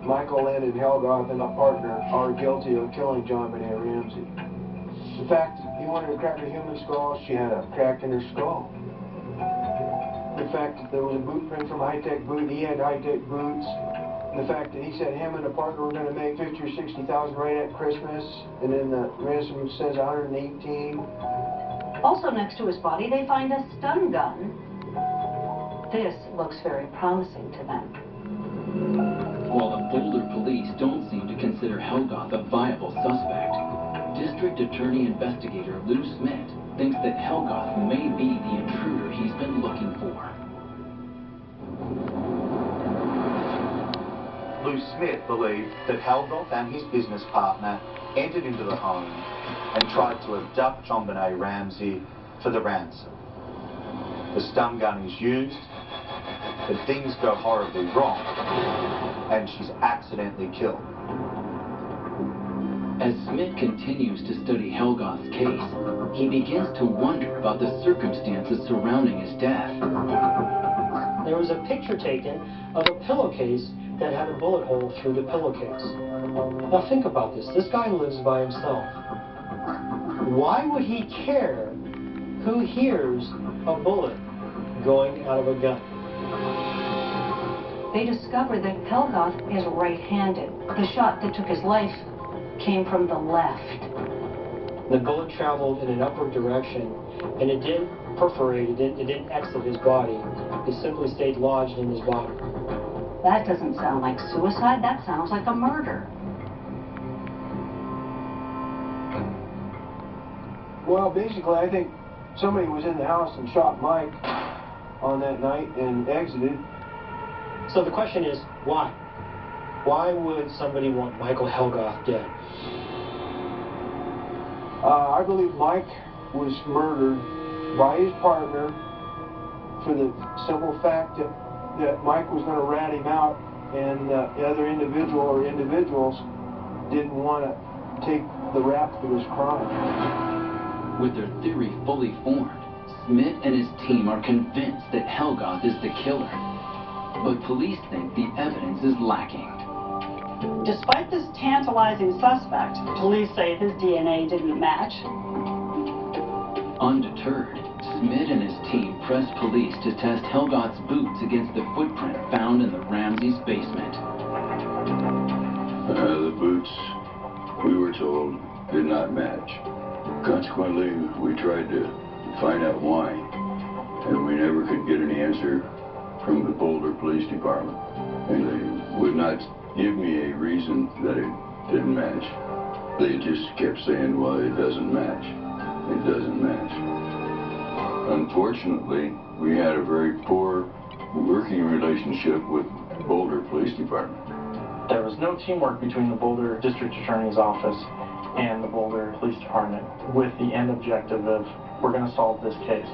Michael Landon Helgoth and a partner are guilty of killing John Benet Ramsey. The fact that he wanted to crack a human skull, she had a crack in her skull. The fact that there was a boot print from a high-tech boot, he had high-tech boots. The fact that he said him and a partner were going to make 50 or 60,000 right at Christmas, and then the ransom says 118. Also next to his body, they find a stun gun. This looks very promising to them. While the Boulder police don't seem to consider Helgoth a viable suspect, District Attorney Investigator Lou Smith thinks that Helgoth may be the intruder he's been looking for. Lou Smith believed that Helgoth and his business partner entered into the home and tried to abduct John Benet Ramsey for the ransom. The stun gun is used, but things go horribly wrong, and she's accidentally killed. As Smith continues to study Helgoth's case, he begins to wonder about the circumstances surrounding his death. There was a picture taken of a pillowcase that had a bullet hole through the pillowcase. Now think about this. This guy lives by himself. Why would he care who hears a bullet going out of a gun? They discover that Helgoth is right-handed. The shot that took his life came from the left. The bullet traveled in an upward direction, and it didn't perforate, it didn't exit his body. It simply stayed lodged in his body. That doesn't sound like suicide, that sounds like a murder. Well, basically, I think somebody was in the house and shot Mike on that night and exited. So the question is, why? Why would somebody want Michael Helgoth dead? I believe Mike was murdered by his partner for the simple fact that Mike was going to rat him out, and the other individual or individuals didn't want to take the rap for his crime. With their theory fully formed, Smith and his team are convinced that Helgoth is the killer. But police think the evidence is lacking. Despite this tantalizing suspect, police say his DNA didn't match. Undeterred, Smith and his team pressed police to test Helgoth's boots against the footprint found in the Ramsey's basement. The boots, we were told, did not match. Consequently, we tried to find out why, and we never could get any answer from the Boulder Police Department. And they would not give me a reason that it didn't match. They just kept saying, well, it doesn't match. It doesn't match. Unfortunately, we had a very poor working relationship with the Boulder Police Department. There was no teamwork between the Boulder District Attorney's Office and the Boulder Police Department with the end objective of, we're going to solve this case.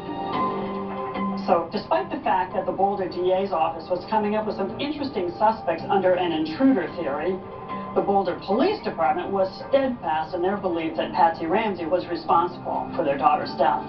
So, despite the fact that the Boulder DA's office was coming up with some interesting suspects under an intruder theory, the Boulder Police Department was steadfast in their belief that Patsy Ramsey was responsible for their daughter's death.